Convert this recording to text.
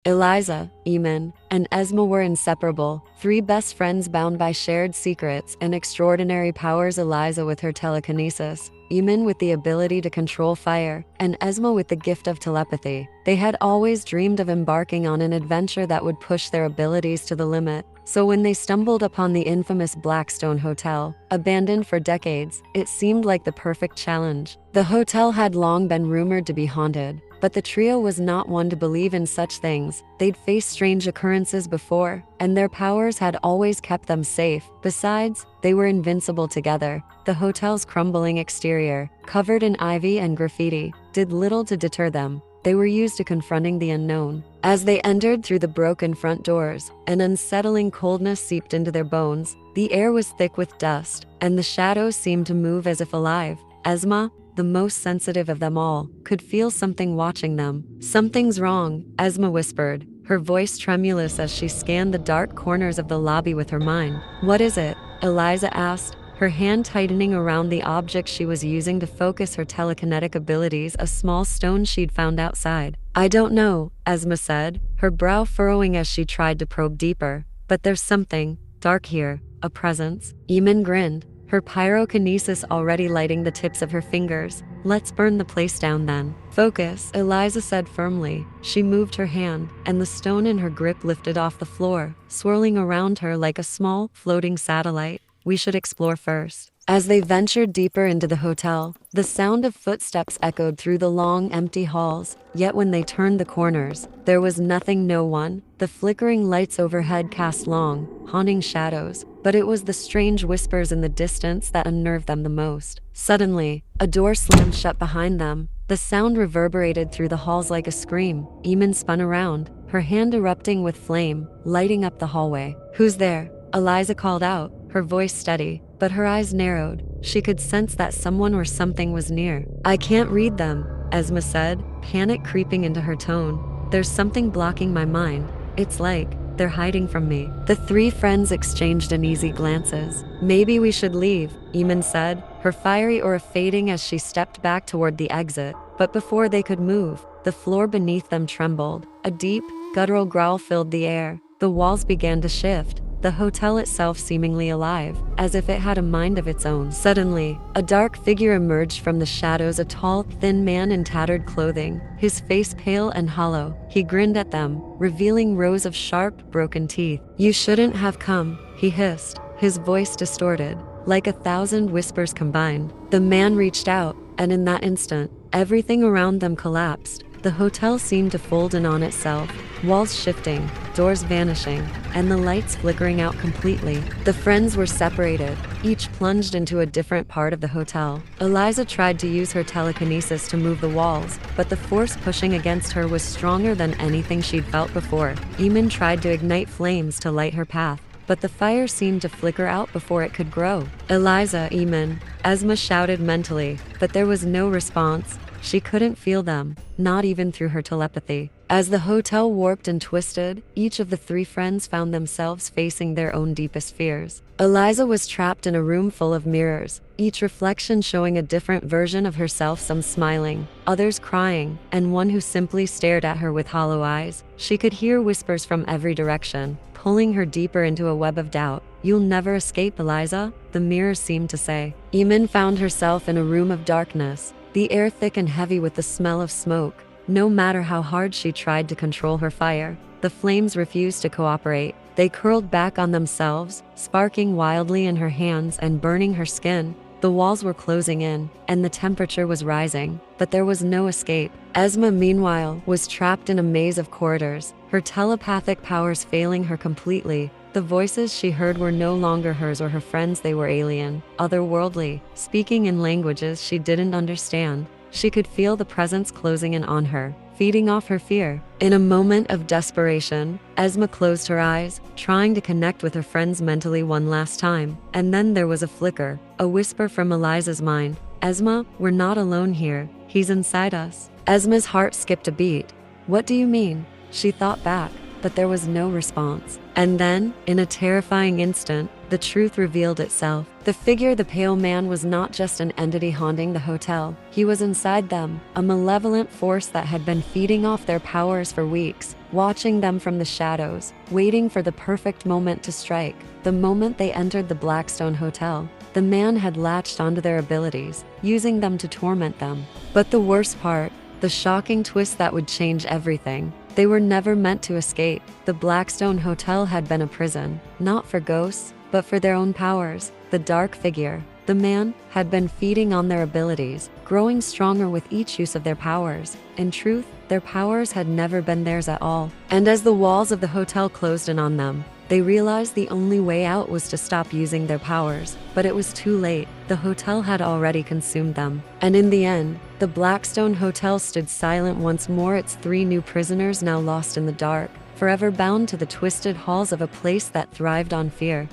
Eliza, Eamon, and Esma were inseparable, three best friends bound by shared secrets and extraordinary powers. Eliza with her telekinesis, Eamon with the ability to control fire, and Esma with the gift of telepathy. They had always dreamed of embarking on an adventure that would push their abilities to the limit. So when they stumbled upon the infamous Blackstone Hotel, abandoned for decades, it seemed like the perfect challenge. The hotel had long been rumored to be haunted, but the trio was not one to believe in such things. They'd faced strange occurrences before, and their powers had always kept them safe. Besides, they were invincible together. The hotel's crumbling exterior, covered in ivy and graffiti, did little to deter them. They were used to confronting the unknown. As they entered through the broken front doors, an unsettling coldness seeped into their bones. The air was thick with dust, and the shadows seemed to move as if alive. Esma, the most sensitive of them all, could feel something watching them. "Something's wrong," Esma whispered, her voice tremulous as she scanned the dark corners of the lobby with her mind. "What is it?" Eliza asked, her hand tightening around the object she was using to focus her telekinetic abilities, a small stone she'd found outside. "I don't know," Esma said, her brow furrowing as she tried to probe deeper. "But there's something dark here, a presence." Eamon grinned, her pyrokinesis already lighting the tips of her fingers. "Let's burn the place down then." "Focus," Eliza said firmly. She moved her hand, and the stone in her grip lifted off the floor, swirling around her like a small, floating satellite. "We should explore first." As they ventured deeper into the hotel, the sound of footsteps echoed through the long, empty halls. Yet when they turned the corners, there was nothing, no one. The flickering lights overhead cast long, haunting shadows, but it was the strange whispers in the distance that unnerved them the most. Suddenly, a door slammed shut behind them. The sound reverberated through the halls like a scream. Eamon spun around, her hand erupting with flame, lighting up the hallway. "Who's there?" Eliza called out, her voice steady, but her eyes narrowed. She could sense that someone or something was near. "I can't read them," Esma said, panic creeping into her tone. "There's something blocking my mind. It's like they're hiding from me." The three friends exchanged uneasy glances. "Maybe we should leave," Eamon said, her fiery aura fading as she stepped back toward the exit. But before they could move, the floor beneath them trembled. A deep, guttural growl filled the air. The walls began to shift, the hotel itself seemingly alive, as if it had a mind of its own. Suddenly, a dark figure emerged from the shadows, a tall, thin man in tattered clothing, his face pale and hollow. He grinned at them, revealing rows of sharp, broken teeth. "You shouldn't have come," he hissed, his voice distorted, like 1,000 whispers combined. The man reached out, and in that instant, everything around them collapsed. The hotel seemed to fold in on itself, walls shifting, doors vanishing, and the lights flickering out completely. The friends were separated, each plunged into a different part of the hotel. Eliza tried to use her telekinesis to move the walls, but the force pushing against her was stronger than anything she'd felt before. Eamon tried to ignite flames to light her path, but the fire seemed to flicker out before it could grow. "Eliza, Eamon," Esma shouted mentally, but there was no response. She couldn't feel them, not even through her telepathy. As the hotel warped and twisted, each of the three friends found themselves facing their own deepest fears. Eliza was trapped in a room full of mirrors, each reflection showing a different version of herself, some smiling, others crying, and one who simply stared at her with hollow eyes. She could hear whispers from every direction, pulling her deeper into a web of doubt. "You'll never escape, Eliza," the mirrors seemed to say. Eamon found herself in a room of darkness, the air thick and heavy with the smell of smoke. No matter how hard she tried to control her fire, the flames refused to cooperate. They curled back on themselves, sparking wildly in her hands and burning her skin. The walls were closing in, and the temperature was rising, but there was no escape. Esma, meanwhile, was trapped in a maze of corridors, her telepathic powers failing her completely. The voices she heard were no longer hers or her friends', they were alien, otherworldly, speaking in languages she didn't understand. She could feel the presence closing in on her, feeding off her fear. In a moment of desperation, Esma closed her eyes, trying to connect with her friends mentally one last time. And then there was a flicker, a whisper from Eliza's mind. "Esma, we're not alone here. He's inside us." Esma's heart skipped a beat. "What do you mean?" She thought back, but there was no response. And then, in a terrifying instant, the truth revealed itself. The figure, the pale man, was not just an entity haunting the hotel. He was inside them, a malevolent force that had been feeding off their powers for weeks, watching them from the shadows, waiting for the perfect moment to strike. The moment they entered the Blackstone Hotel, the man had latched onto their abilities, using them to torment them. But the worst part, the shocking twist that would change everything. They were never meant to escape. The Blackstone Hotel had been a prison, not for ghosts, but for their own powers. The dark figure, the man, had been feeding on their abilities, growing stronger with each use of their powers. In truth, their powers had never been theirs at all. And as the walls of the hotel closed in on them, they realized the only way out was to stop using their powers. But it was too late. The hotel had already consumed them. And in the end, the Blackstone Hotel stood silent once more, its 3 new prisoners now lost in the dark, forever bound to the twisted halls of a place that thrived on fear.